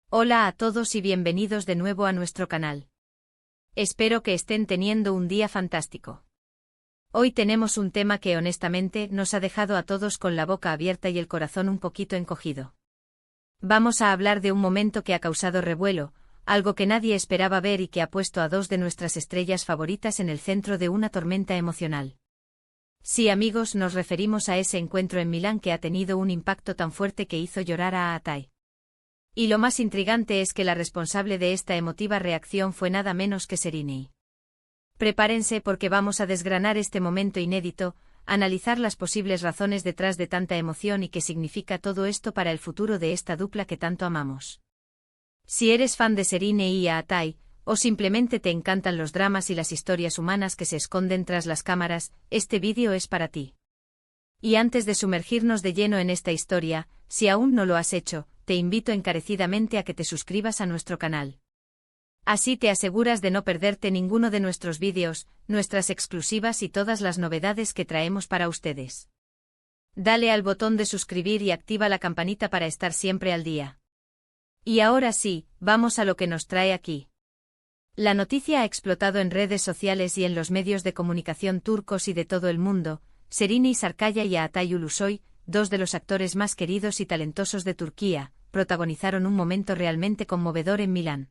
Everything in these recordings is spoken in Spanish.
Hola a todos y bienvenidos de nuevo a nuestro canal. Espero que estén teniendo un día fantástico. Hoy tenemos un tema que honestamente nos ha dejado a todos con la boca abierta y el corazón un poquito encogido. Vamos a hablar de un momento que ha causado revuelo, algo que nadie esperaba ver y que ha puesto a dos de nuestras estrellas favoritas en el centro de una tormenta emocional. Sí, amigos, nos referimos a ese encuentro en Milán que ha tenido un impacto tan fuerte que hizo llorar a Atai. Y lo más intrigante es que la responsable de esta emotiva reacción fue nada menos que Serrini. Prepárense porque vamos a desgranar este momento inédito, analizar las posibles razones detrás de tanta emoción y qué significa todo esto para el futuro de esta dupla que tanto amamos. Si eres fan de Serrini y Atai, o simplemente te encantan los dramas y las historias humanas que se esconden tras las cámaras, este vídeo es para ti. Y antes de sumergirnos de lleno en esta historia, si aún no lo has hecho, te invito encarecidamente a que te suscribas a nuestro canal. Así te aseguras de no perderte ninguno de nuestros vídeos, nuestras exclusivas y todas las novedades que traemos para ustedes. Dale al botón de suscribir y activa la campanita para estar siempre al día. Y ahora sí, vamos a lo que nos trae aquí. La noticia ha explotado en redes sociales y en los medios de comunicación turcos y de todo el mundo. Serrini Sarıkaya y Atai Ulusoy, dos de los actores más queridos y talentosos de Turquía, protagonizaron un momento realmente conmovedor en Milán.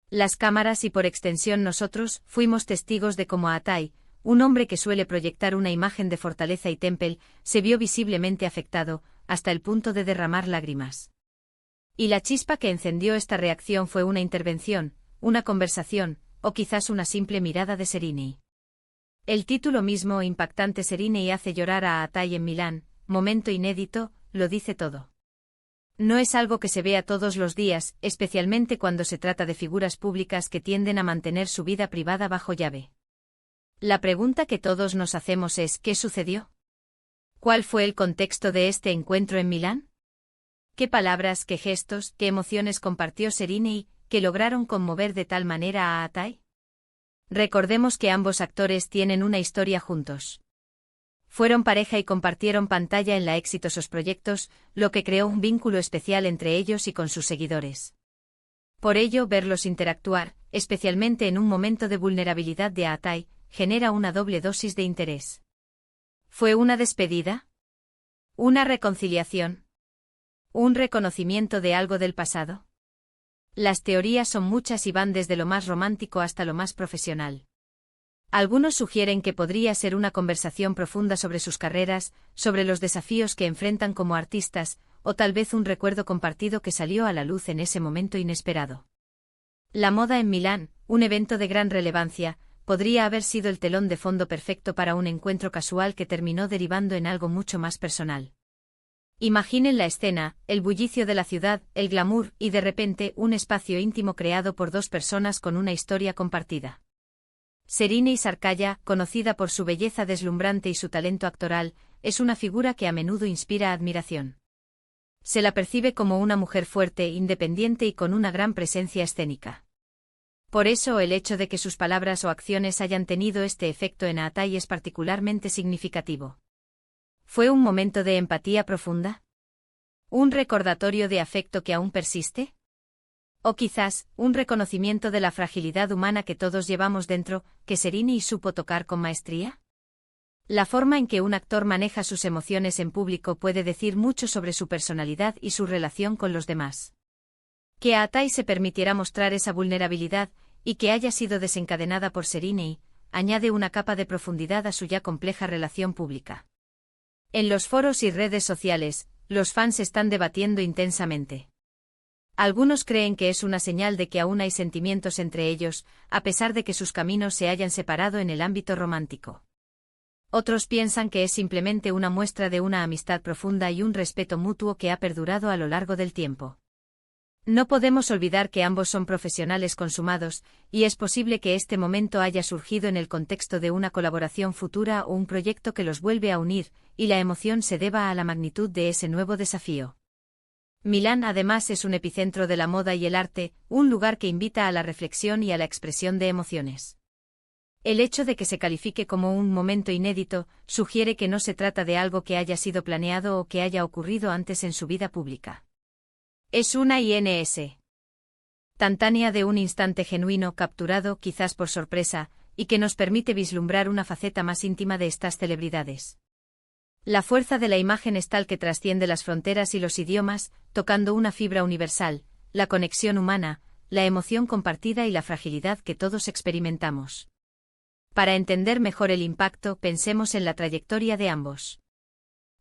Las cámaras y por extensión nosotros fuimos testigos de cómo Atai, un hombre que suele proyectar una imagen de fortaleza y temple, se vio visiblemente afectado, hasta el punto de derramar lágrimas. Y la chispa que encendió esta reacción fue una intervención, una conversación, o quizás una simple mirada de Serrini. El título mismo, impactante, Serrini hace llorar a Atai en Milán, momento inédito, lo dice todo. No es algo que se vea todos los días, especialmente cuando se trata de figuras públicas que tienden a mantener su vida privada bajo llave. La pregunta que todos nos hacemos es: ¿qué sucedió? ¿Cuál fue el contexto de este encuentro en Milán? ¿Qué palabras, qué gestos, qué emociones compartió Serrini, que lograron conmover de tal manera a Atai? Recordemos que ambos actores tienen una historia juntos. Fueron pareja y compartieron pantalla en exitosos proyectos, lo que creó un vínculo especial entre ellos y con sus seguidores. Por ello, verlos interactuar, especialmente en un momento de vulnerabilidad de Atai, genera una doble dosis de interés. ¿Fue una despedida? ¿Una reconciliación? ¿Un reconocimiento de algo del pasado? Las teorías son muchas y van desde lo más romántico hasta lo más profesional. Algunos sugieren que podría ser una conversación profunda sobre sus carreras, sobre los desafíos que enfrentan como artistas, o tal vez un recuerdo compartido que salió a la luz en ese momento inesperado. La moda en Milán, un evento de gran relevancia, podría haber sido el telón de fondo perfecto para un encuentro casual que terminó derivando en algo mucho más personal. Imaginen la escena, el bullicio de la ciudad, el glamour y de repente un espacio íntimo creado por dos personas con una historia compartida. Serrini Sarıkaya, conocida por su belleza deslumbrante y su talento actoral, es una figura que a menudo inspira admiración. Se la percibe como una mujer fuerte, independiente y con una gran presencia escénica. Por eso el hecho de que sus palabras o acciones hayan tenido este efecto en Atai es particularmente significativo. ¿Fue un momento de empatía profunda? ¿Un recordatorio de afecto que aún persiste? O quizás, un reconocimiento de la fragilidad humana que todos llevamos dentro, que Serrini supo tocar con maestría. La forma en que un actor maneja sus emociones en público puede decir mucho sobre su personalidad y su relación con los demás. Que a Atai se permitiera mostrar esa vulnerabilidad, y que haya sido desencadenada por Serrini, añade una capa de profundidad a su ya compleja relación pública. En los foros y redes sociales, los fans están debatiendo intensamente. Algunos creen que es una señal de que aún hay sentimientos entre ellos, a pesar de que sus caminos se hayan separado en el ámbito romántico. Otros piensan que es simplemente una muestra de una amistad profunda y un respeto mutuo que ha perdurado a lo largo del tiempo. No podemos olvidar que ambos son profesionales consumados, y es posible que este momento haya surgido en el contexto de una colaboración futura o un proyecto que los vuelve a unir, y la emoción se deba a la magnitud de ese nuevo desafío. Milán además es un epicentro de la moda y el arte, un lugar que invita a la reflexión y a la expresión de emociones. El hecho de que se califique como un momento inédito sugiere que no se trata de algo que haya sido planeado o que haya ocurrido antes en su vida pública. Es una INS. instantánea de un instante genuino capturado quizás por sorpresa, y que nos permite vislumbrar una faceta más íntima de estas celebridades. La fuerza de la imagen es tal que trasciende las fronteras y los idiomas, tocando una fibra universal, la conexión humana, la emoción compartida y la fragilidad que todos experimentamos. Para entender mejor el impacto, pensemos en la trayectoria de ambos.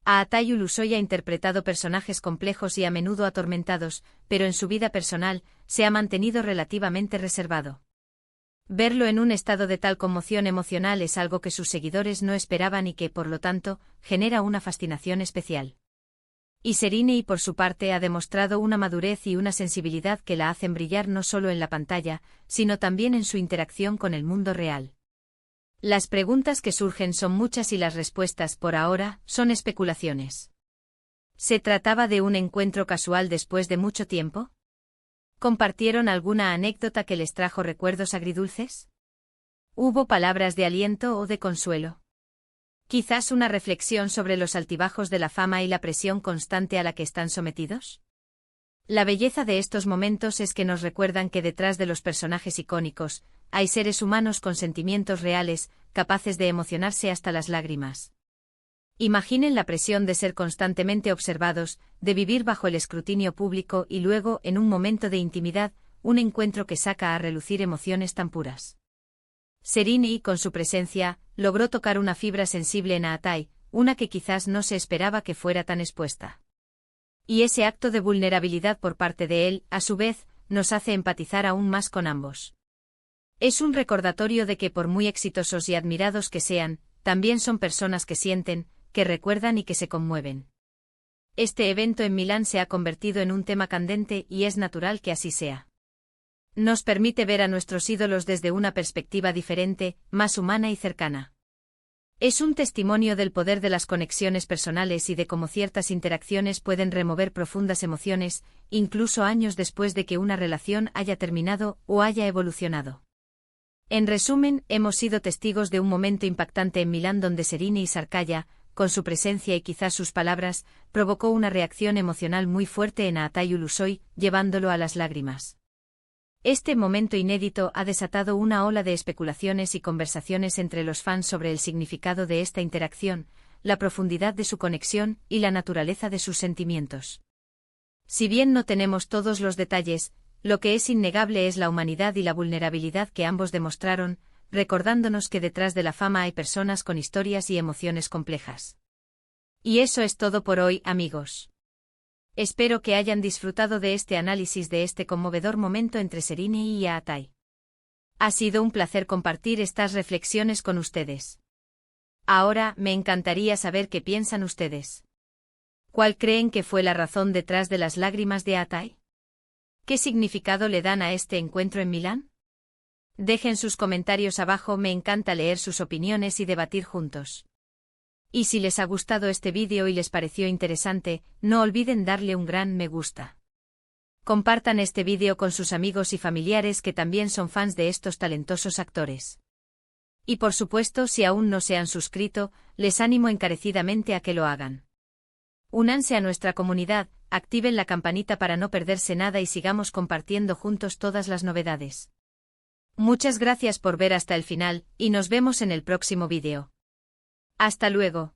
Aatay Ulusoy ha interpretado personajes complejos y a menudo atormentados, pero en su vida personal, se ha mantenido relativamente reservado. Verlo en un estado de tal conmoción emocional es algo que sus seguidores no esperaban y que, por lo tanto, genera una fascinación especial. Y Serrini, por su parte, ha demostrado una madurez y una sensibilidad que la hacen brillar no solo en la pantalla, sino también en su interacción con el mundo real. Las preguntas que surgen son muchas y las respuestas, por ahora, son especulaciones. ¿Se trataba de un encuentro casual después de mucho tiempo? ¿Compartieron alguna anécdota que les trajo recuerdos agridulces? ¿Hubo palabras de aliento o de consuelo? ¿Quizás una reflexión sobre los altibajos de la fama y la presión constante a la que están sometidos? La belleza de estos momentos es que nos recuerdan que detrás de los personajes icónicos, hay seres humanos con sentimientos reales, capaces de emocionarse hasta las lágrimas. Imaginen la presión de ser constantemente observados, de vivir bajo el escrutinio público y luego, en un momento de intimidad, un encuentro que saca a relucir emociones tan puras. Serrini, con su presencia, logró tocar una fibra sensible en Aatay, una que quizás no se esperaba que fuera tan expuesta. Y ese acto de vulnerabilidad por parte de él, a su vez, nos hace empatizar aún más con ambos. Es un recordatorio de que por muy exitosos y admirados que sean, también son personas que sienten, que recuerdan y que se conmueven. Este evento en Milán se ha convertido en un tema candente y es natural que así sea. Nos permite ver a nuestros ídolos desde una perspectiva diferente, más humana y cercana. Es un testimonio del poder de las conexiones personales y de cómo ciertas interacciones pueden remover profundas emociones, incluso años después de que una relación haya terminado o haya evolucionado. En resumen, hemos sido testigos de un momento impactante en Milán donde Serrini Sarkaya, con su presencia y quizás sus palabras, provocó una reacción emocional muy fuerte en Aatay Ulusoy, llevándolo a las lágrimas. Este momento inédito ha desatado una ola de especulaciones y conversaciones entre los fans sobre el significado de esta interacción, la profundidad de su conexión y la naturaleza de sus sentimientos. Si bien no tenemos todos los detalles, lo que es innegable es la humanidad y la vulnerabilidad que ambos demostraron, recordándonos que detrás de la fama hay personas con historias y emociones complejas. Y eso es todo por hoy, amigos. Espero que hayan disfrutado de este análisis de este conmovedor momento entre Serrini y Aatay. Ha sido un placer compartir estas reflexiones con ustedes. Ahora, me encantaría saber qué piensan ustedes. ¿Cuál creen que fue la razón detrás de las lágrimas de Aatay? ¿Qué significado le dan a este encuentro en Milán? Dejen sus comentarios abajo, me encanta leer sus opiniones y debatir juntos. Y si les ha gustado este vídeo y les pareció interesante, no olviden darle un gran me gusta. Compartan este vídeo con sus amigos y familiares que también son fans de estos talentosos actores. Y por supuesto, si aún no se han suscrito, les animo encarecidamente a que lo hagan. Únanse a nuestra comunidad, activen la campanita para no perderse nada y sigamos compartiendo juntos todas las novedades. Muchas gracias por ver hasta el final, y nos vemos en el próximo vídeo. Hasta luego.